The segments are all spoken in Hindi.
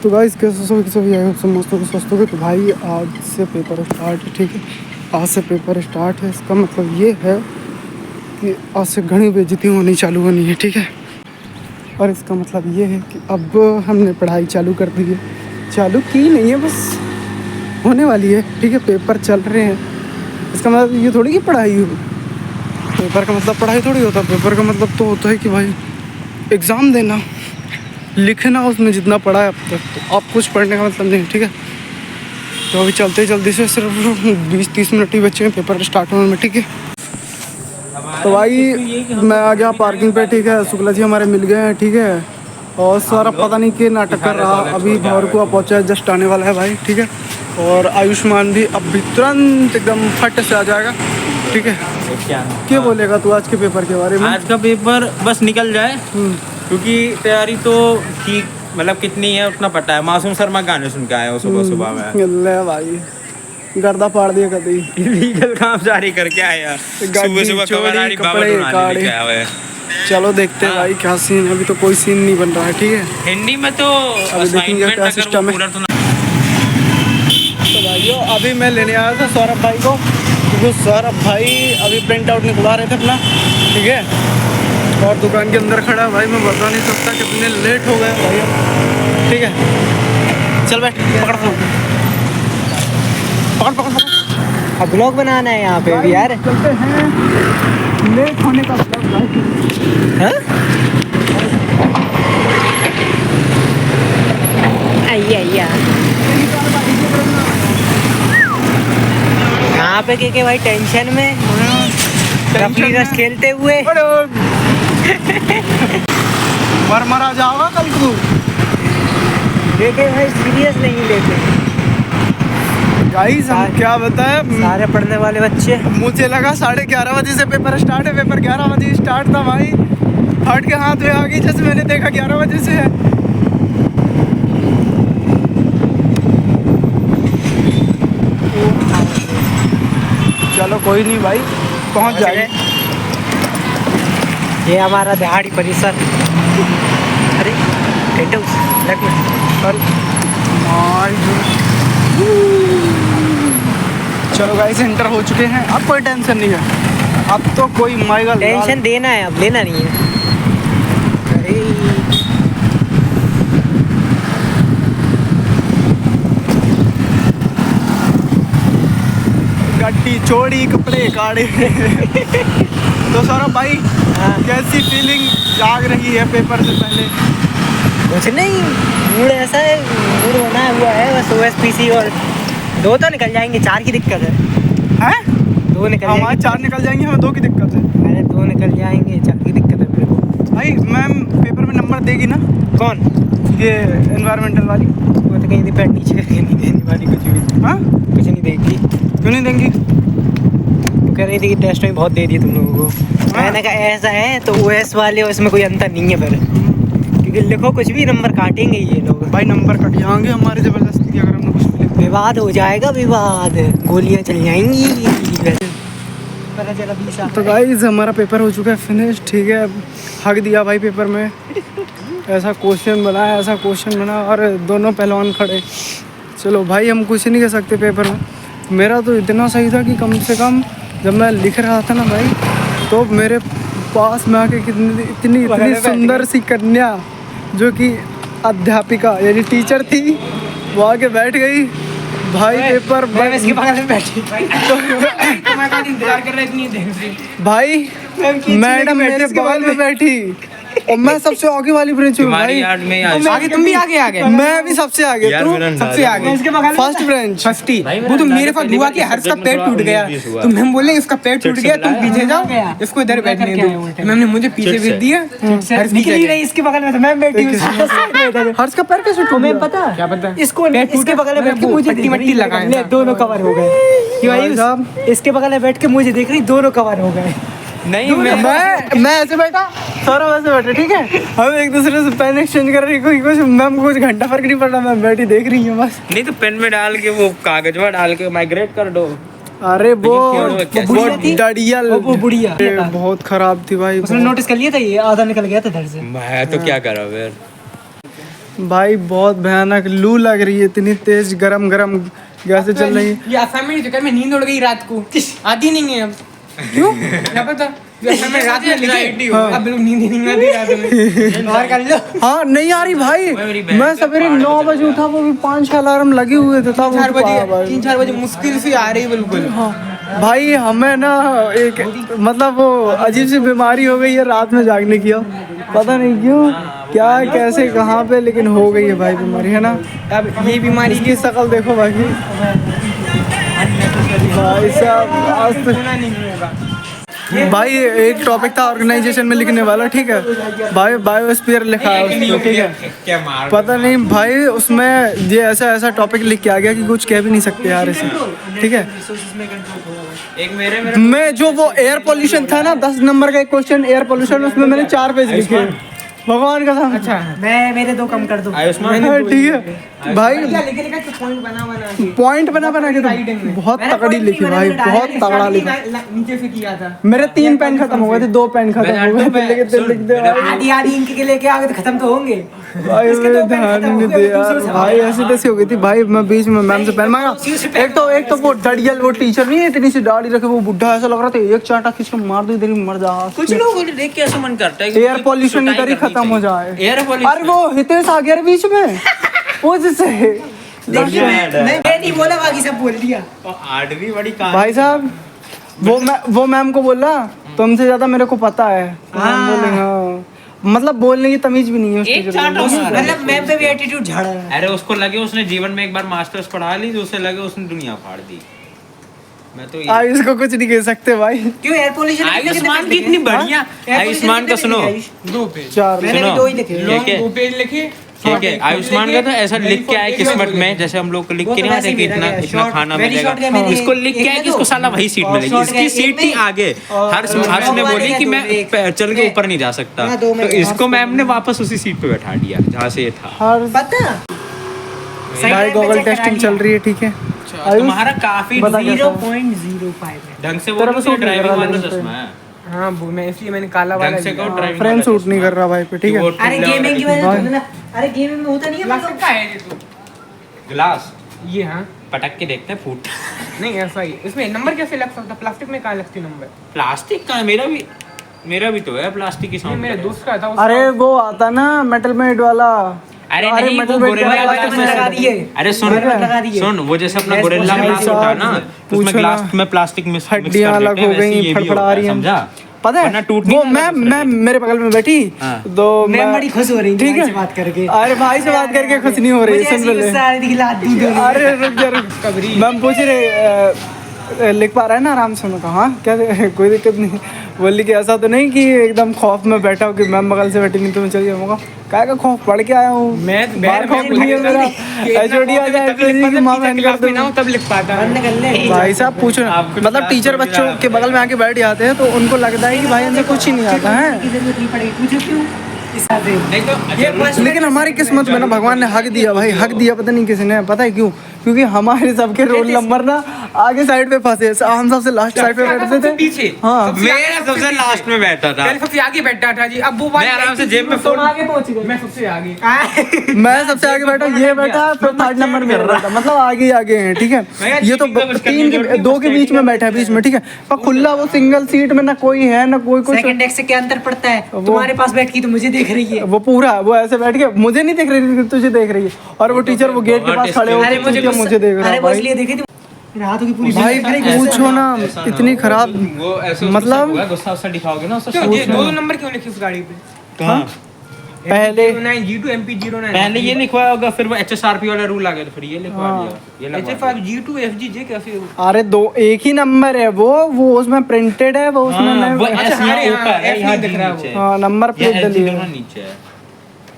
तो गाइस कैसे सभी आए सब मस्त हो स्वस्थ हो गए। तो भाई आज से पेपर स्टार्ट है, ठीक है। आज से पेपर स्टार्ट है, इसका मतलब ये है कि आज से घनी बेइज्जती होनी चालू होनी है, ठीक है। और इसका मतलब ये है कि अब हमने पढ़ाई चालू कर दी है, चालू की नहीं है, बस होने वाली है, ठीक है। पेपर चल रहे हैं, इसका मतलब ये थोड़ी कि पढ़ाई हो। पेपर का मतलब पढ़ाई थोड़ी होता। पेपर का मतलब तो होता है कि भाई एग्ज़ाम देना, लिखना उसमें जितना पढ़ा है अब तक, तो अब कुछ पढ़ने का मतलब नहीं, ठीक है। तो अभी चलते जल्दी से, सिर्फ 20-30 मिनट ही बचे हैं पेपर स्टार्ट होने में, ठीक है। तो भाई मैं आ गया पार्किंग पे, ठीक है। शुक्ला जी हमारे मिल गए हैं, ठीक है। और सारा पता नहीं कि नाटक कर रहा, अभी भौरकुआ पहुँचा है, जस्ट आने वाला है भाई, ठीक है। और आयुष्मान भी अभी तुरंत एकदम फट से आ जाएगा, ठीक है। क्या बोलेगा तू आज के पेपर के बारे में? आज का पेपर बस निकल जाए, क्योंकि तैयारी तो ठीक, मतलब कितनी है उतना पता है। मासूम शर्मा गाने सुन के आया हूँ सुबह सुबह में। ले भाई गर्दा फाड़ दिया कभी। इलीगल काम जारी करके आया सुबह सुबह, कपड़े काड़े। चलो देखते हैं भाई क्या सीन है। अभी तो कोई सीन नहीं बन रहा है, ठीक है। हिंदी में तो अभी देखेंगे क्या सिस्टम है। तो भाइयों अभी मैं लेने आया था सौरभ भाई को, क्योंकि सौरभ भाई अभी प्रिंट आउट निकलवा रहे थे अपना, ठीक है। और दुकान के अंदर खड़ा भाई, मैं बता नहीं सकता कितने लेट हो गए भाई, ठीक है। चल बैठ, पकड़ फोन, पकड़ पकड़ पकड़। अब ब्लॉग बनाना है यहाँ पे भी यार। चलते हैं, लेट होने का ब्लॉग भाई। हाँ? आइया यहाँ पे के भाई टेंशन में रफली रस खेलते हुए मरा जाओगा कल को। देखे भाई सीरियस नहीं लेते गाइस। हम क्या बताएं, सारे पढ़ने वाले बच्चे। मुझे लगा 11:30 बजे से पेपर स्टार्ट है, पेपर 11 बजे स्टार्ट था भाई। हट के हाथ में आ गई, जैसे मैंने देखा 11 बजे से है। चलो कोई नहीं भाई, पहुंच जाएंगे। ये हमारा दिहाड़ी परिसर। अरे चलो गाइस एंटर हो चुके हैं, अब कोई टेंशन नहीं है। अब तो कोई माइगा टेंशन देना है, अब लेना नहीं है। अरे गड्डी चोड़ी कपड़े काड़े। तो सौरभ भाई कैसी फीलिंग जाग रही है पेपर से पहले? कुछ नहीं, मूड ऐसा है, मूड बना हुआ है बस। OSPC और 2 तो निकल जाएंगे, 4 की दिक्कत है। हैं? 2 निकल हमारे 4 निकल जाएंगे, हमें 2 की दिक्कत है। अरे 2 निकल जाएंगे, 4 की दिक्कत है मेरे को। भाई मैम पेपर में नंबर देगी ना? कौन? ये एनवायरमेंटल वाली। वो तो कहीं डिपेंड नीचे करके नहीं देने वाली कुछ भी। हाँ कुछ नहीं देगी। क्यों नहीं देंगी? वो कह रही थी कि टेस्ट में बहुत दे दिए तुम लोगों को। मैंने कहा ऐसा है तो OS वाले और इसमें कोई अंतर नहीं है फिर, क्योंकि लिखो कुछ भी नंबर काटेंगे ये लोग। भाई नंबर कट जाएंगे हमारे ज़बरदस्ती, अगर हमने कुछ लिख। विवाद हो जाएगा, विवाद, गोलियां चल जाएंगी। तो गाइस हमारा पेपर हो चुका है फिनिश, ठीक है। हक दिया भाई पेपर में, ऐसा क्वेश्चन बना है, ऐसा क्वेश्चन बना, और दोनों पहलवान खड़े। चलो भाई हम कुछ नहीं कह सकते पेपर में। मेरा तो इतना सही था कि कम से कम जब मैं लिख रहा था ना भाई, तो मेरे पास में आके इतनी सुंदर सी कन्या जो कि अध्यापिका यानी टीचर थी, वो आके बैठ गई भाई। पेपर इसके बगल में बैठी भाई, मैडम मेरे बगल में बैठी, और मैं सबसे आगे वाली ब्रेंच में भाई। आगे तुम भी आगे मैं भी सबसे आगे, तू सबसे आगे। First bench. फर्स्टी वो तो मेरे पास हुआ कि हर्ष का पेट टूट गया, तो मैम बोले इसका पेट टूट गया, तुम पीछे जाओ, इसको इधर बैठने दो। मैम ने मुझे पीछे भेज दिया। हर्ष निकली नहीं, इसके बगल में मैं बैठी हूँ। हर्ष का पैर कैसे टूटा? मैं पता क्या पता इसको, इसके बगल में बैठ के मुझे मट्टी मट्टी लगाए, दोनों कवर हो गए। इसके बगल में बैठ के मुझे देख रही, दोनों कवर हो गए। नहीं मैं ऐसे बैठा, सारा वैसे बैठे, ठीक है। हम एक दूसरे से पेन एक्सचेंज कर रही, कोई कुछ मैम को कुछ घंटा फर्क नहीं पड़ रहा, मैं बैठी देख रही हूँ बस। नहीं तो पेन में डाल के वो कागज में डाल के माइग्रेट कर दो। अरे वो बुढ़िया बहुत खराब थी भाई। उसने नोटिस कर लिया था, ये आधा निकल गया था घर से। मैं तो क्या करा फिर। भाई बहुत भयानक लू लग रही है, इतनी तेज गरम गरम गैसें चल रही है। ये असाइनमेंट के चक्कर में नींद उड़ गई रात को, आती नहीं है अब। क्यों? क्या पता, ये असाइनमेंट रात में लिखे, अब बिल्कुल नींद ही नहीं आती रात में। और कर लो। हाँ नहीं आ रही भाई, मैं सवेरे 9 बजे उठा, वो भी 5-6 अलार्म लगे हुए थे तब 4 उठ पाया भाई। 3-4 बजे मुश्किल से आ रही है बिल्कुल। हाँ भाई हमें ना एक मतलब वो अजीब सी बीमारी हो गई है रात में जागने की, पता नहीं क्यों, क्या कैसे कहाँ पे, लेकिन हो गई है भाई बीमारी, है ना। अब ये बीमारी की शक्ल देखो भाई साहब आज तो नहीं होगा। भाई एक टॉपिक था ऑर्गेनाइजेशन में लिखने वाला, ठीक है भाई, बायोस्फीयर लिखा है उसमें, ठीक है। क्या मार पता नहीं भाई उसमें ये ऐसा टॉपिक लिख के आ गया कि कुछ कह भी नहीं सकते यार इसे, ठीक है। एक मेरे मैं जो वो एयर पोल्यूशन था ना, 10 नंबर का एक क्वेश्चन एयर पोल्यूशन, उसमें मैंने 4 पेज लिखे, भगवान का साथ। अच्छा मैं मेरे 2 कम कर दूं। आयुष्मान ठीक है भाई, पॉइंट बना के तो बहुत तगड़ी लिखी भाई, बहुत तगड़ा लिखा। नीचे से किया था। मेरे 3 पेन खत्म हो गए थे, 2 पेन खत्म हो गए थे, लेकिन लिख दे भाई। आधी इनके के लेके आ गए तो खत्म तो होंगे। भाई मेरे ध्यान ही नहीं दिया यार भाई, ऐसी तैसी हो गई थी भाई, मैं बीच में मैम से पेन मांगा। एक तो वो डड़ियल वो टीचर नहीं है, इतनी सी दाढ़ी रखे, वो बुढ़ा ऐसा लग रहा था एक चांटा खींच के मार दो, इधर ही मर जा। कुछ लोग देख के ऐसा मन करता है एयर पोल्यूशन इधर ही खत्म हो जाए। एयर पोल्यूशन, अरे वो हितेश आ गया बीच में वो जिससे नहीं बोला, बाकी सब बोल दिया। आठवीं बड़ी भाई साहब वो मैम को बोला तुमसे ज्यादा मेरे को पता है, तो मैम बोले हाँ, मतलब बोलने की तमीज भी नहीं है उस एक टीचर चांटा को। मतलब मैम पे भी एटीट्यूड झाड़ा है। अरे उसको लगे उसने जीवन में एक बार मास्टर्स पढ़ा ली, तो उसे लगे उसने दुनिया फाड़ दी। मैं तो आयुष को कुछ नहीं कह सकते भाई। क्यों एयर पोल्यूशन? आयुष्मान की इतनी बढ़िया, आयुष्मान का सुनो 2 पेज, 4 मैंने भी 2 ही लिखे। ठीक है 2 पेज लिखे, ठीक है। आयुष्मान का तो ऐसा लिख के आए किस्मत में, जैसे हम लोग को लिख के नहीं आते कि इतना खाना मिलेगा, इसको लिख के आए कि इसको साला वही सीट मिलेगी, इसकी सीट थी आगे। हर्ष ने बोली कि मैं चल के ऊपर नहीं जा सकता, तो इसको मैम ने वापस उसी सीट पे बैठा दिया जहाँ से ये था। पता भाई गूगल टेस्टिंग चल रही है, ठीक है। तुम्हारा काफी बता कैसा? 0.05 है। ढंग से तेरा वो सूट नहीं कर ड्राइविंग रहा वाला लेकिन चश्मा है, हाँ वो मैं इसलिए मैंने काला वाला ढंग से कहो ड्राइविंग फ्रेम सूट नहीं कर रहा भाई पे, ठीक है। अरे गेमिंग की वजह से ना, अरे गेमिंग में होता नहीं है प्लास्टिक का है ये तो ग्लास, ये। हाँ पटक के देखते हैं फूट। नहीं ऐसा ही, इसमें नंबर कैसे लग सकता? प्लास्टिक में कहाँ लगती नंबर? प्लास्टिक का मेरा भी तो है प्लास्टिक की साउंड। मेरे दोस्त का था अरे वो आता ना मेटल मेड वाला, अरे नहीं वो गोरिल्ला ग्लास में लगा दिए। अरे सुन वो जैसे अपना गोरिल्ला ग्लास होता है ना, उसमें ग्लास में प्लास्टिक में हड्डियां अलग हो गई, फड़फड़ा रही हैं, समझा? पता है वो मैं मेरे बगल में बैठी तो मैं बड़ी खुश हो रही ठीक है बात करके। अरे भाई से बात करके खुश नहीं हो रही, सुन पहले। अरे रुक जा मैम पूछ रहे लिख पा रहा है ना आराम से? मैं कहा हाँ क्या कोई दिक्कत नहीं। बोली कि ऐसा तो नहीं कि एकदम खौफ में बैठा हूँ कि मैम बगल से बैठी नहीं तो मैं चल जाऊँगा, क्या का खौफ पढ़ के आया हूँ मैं खौफ नहीं है मेरा, एचओडी आ जाए कि माँ बहन कर दो तब लिख पाता। भाई साहब पूछो ना, मतलब टीचर बच्चों के बगल में आके बैठ जाते हैं तो उनको लगता है कि भाई इनसे कुछ ही नहीं आता है। लेकिन हमारी किस्मत में ना भगवान ने हक दिया भाई, हक दिया पता नहीं किसने, पता है क्यों? क्योंकि हमारे सबके रोल नंबर ना आगे साइड पे फंसे, हम सबसे लास्ट साइड पे बैठते थे पीछे। हाँ मेरा सबसे लास्ट में बैठा था, मैं सबसे आगे बैठा था जी। अब वो मैं आराम से जेब में फोन आगे पहुंच गए, मैं सबसे आगे मैं सबसे आगे बैठा, ये बैठा फिर 3rd नंबर में बैठा, मतलब आगे आगे हैं, ठीक है। ये तो 2 के बीच में बैठा है, बीच में, ठीक है। पर खुला वो सिंगल सीट में ना कोई है ना कोई कुछ। सेकंड डेस्क से क्या अंतर पड़ता है? तुम्हारे पास बैठ के तो मुझे देख रही है, वो पूरा वो ऐसे बैठ के मुझे नहीं देख रही थी, तुझे देख रही है, और वो टीचर वो गेट के पास खड़े हो मुझे देख रहा है भाई। इसलिए देखी थी हाथों की पूरी भाई पूछो ना, इतनी खराब वो ऐसे मतलब गुस्सा उस्सा दिखाओगे ना उससे। 2 नंबर क्यों लिखे उस गाड़ी पे? कहाँ पहले G2 MP09 पहले ये लिखवाया होगा, फिर वो HSRP वाला रूल आ गया तो फिर ये लिखवा दिया, ये लगवा दिया। HF5 G2 FG कैसे? अरे 2 एक ही नंबर है वो उसमें प्रिंटेड है, वो उसमें हाँ, वो नहीं। ऐसे यहाँ ऊपर है, F यहाँ नहीं दिख रहा है नीचे है। हाँ नंबर ये प्लेट डली है, नीचे है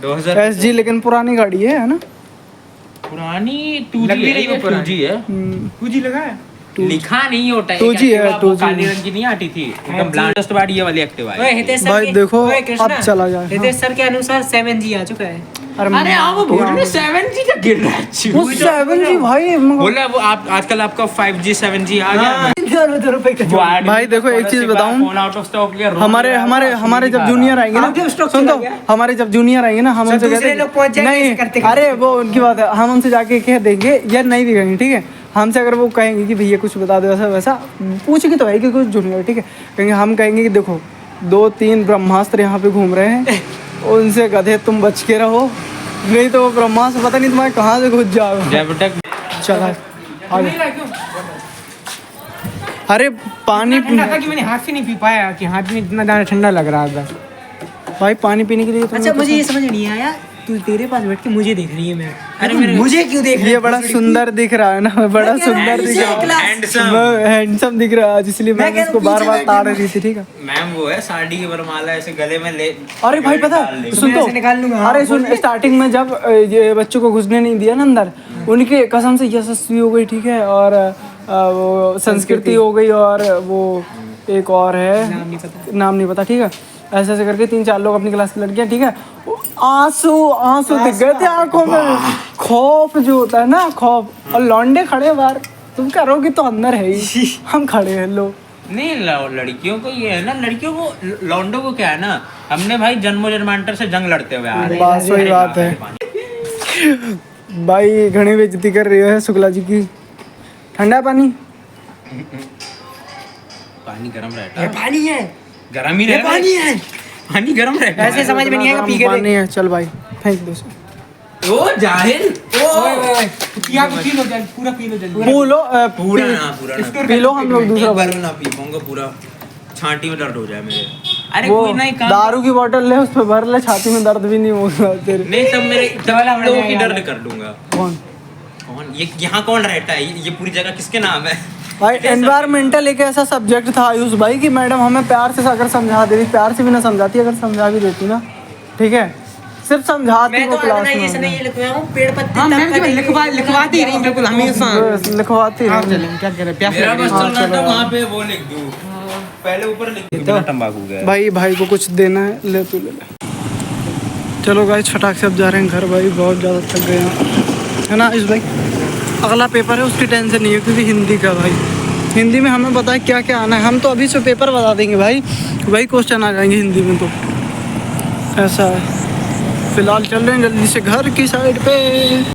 2000 SG, लेकिन पुरानी गाड़ी है ना, पुरानी 2G रही है, 2G है, 2G लगा है, लिखा नहीं होता है 2G है, 2G काली रंग की नहीं आती थी एकदम ब्लैंक, ये वाली एक्टिवा है। हितेश सर भाई के- देखो ओए कृष्णा, अब चला जाए। हितेश सर के अनुसार 7G आ चुका है। अरे हाँ वो बोल रहे 7G का गिर रहा है वो 7G भाई बोला वो आप आजकल आपका 5G 7G आ गया। भाई देखो एक चीज बताऊं, फोन आउट ऑफ स्टॉक गया। हमारे जब जूनियर आएंगे ना, सुन तो हमारे जब जूनियर आएंगे ना, हम उनसे कहते नहीं, अरे वो उनकी बात है, हम उनसे जाके कह देंगे यार नहीं दिखाएंगे, ठीक है। हमसे अगर वो कहेंगे कि भैया कुछ बता दो ऐसा वैसा, पूछेंगे तो है कि कुछ जूनियर, ठीक है, कहेंगे, हम कहेंगे कि देखो 2-3 ब्रह्मास्त्र यहाँ पे घूम रहे हैं, उनसे गधे तुम बच के रहो, नहीं तो वो ब्रह्मास्त्र पता नहीं तुम्हारे कहाँ से घुस जाओ। जब तक चला अरे पानी ठंडा था कि मैंने हाथ से नहीं पी पाया, कि हाथ में इतना ज़्यादा ठंडा लग रहा था। भाई पानी पीने के लिए अच्छा मुझे ये समझ नहीं आया, तू तेरे पास बैठ के मुझे देख रही है, मैं अरे मुझे क्यों देख रही है? ये बड़ा सुंदर दिख रहा है ना, बड़ा सुंदर दिख रहा है, हैंडसम दिख रहा है, इसलिए मैं इसको बार बार ताड़ रही थी, ठीक है। मैम वो है साड़ी की वरमाला ऐसे गले में ले। अरे भाई पता है, सुन तो निकाल लूंगा। अरे सुन, स्टार्टिंग में जब ये बच्चों को घुसने नहीं दिया ना अंदर, उनके कसम से यशस्वी हो गई, ठीक है, और वो संस्कृति हो गई, और वो एक और है नाम नहीं पता, ठीक है, ऐसे ऐसे करके 3-4 लोग अपनी क्लास की लड़कियां, ठीक है, आंसू दिख गए थे आंखों में, खौफ जो होता है ना, खौफ, और लौंडे खड़े बाहर, तुम करोगे तो अंदर है ही, हम खड़े हैं लोग। नहीं लड़कियों को ये है ना, लड़कियों को लौंडों को क्या है ना, हमने भाई जन्मों जन्मांतर से जंग लड़ते हुए आ रहे हैं। बस वही बात है भाई, घनी बेइज्जती कर रही है शुक्ला जी की। ठंडा पानी पानी गरम रहता है, पानी है, गरम ही रहता है, पानी गरम रहता है, ऐसे समझ में नहीं आएगा, पी के पानी है, चल भाई फेंक दो। ओ जाहिल पूरा पी लो जल्दी। पूरा ना पी लो, हम लोग दूसरा बार ना पी पाऊंगा, पूरा छाती में दर्द हो जाए मेरे। अरे वो कोई नहीं काम, दारू की बोतल ले, उस पे भर ले, छाती में दर्द भी नहीं होगा तेरे। नहीं तब मेरे तब लोगों की दर्द कर दूंगा। कौन ये यहाँ कौन रहता है, ये पूरी जगह किसके नाम है? भाई एनवायरमेंटल एक ऐसा सब्जेक्ट था आयुष भाई कि मैडम हमें प्यार से अगर समझा देती, प्यार से भी ना समझाती, अगर समझा भी देती ना, ठीक है, सिर्फ समझाती वो क्लास में, पेड़ पत्ते हाँ मैम जी लिखवाती रही बिल्कुल हमेशा लिखवाती हाँ, रही। चलें क्या करें, प्यास मेरा लग बस रही है। चल रहा था वहाँ पे वो लिख दूँ, पहले ऊपर लिख दूँ, बिना तंबाकू गया। भाई को कुछ देना है, ले तू ले ले। चलो गाइस फटाक से अब जा रहे हैं घर, भाई बहुत ज़्यादा थक गए हैं, है ना आयुष भाई। अगला पेपर है उसकी टेंशन नहीं है, क्योंकि हिंदी का भाई, हिंदी में हमें पता है क्या क्या आना है, हम तो अभी से पेपर बता देंगे भाई, वही क्वेश्चन आ जाएंगे हिंदी में, तो ऐसा है। फिलहाल चल रहे हैं जल्दी से घर की साइड पे।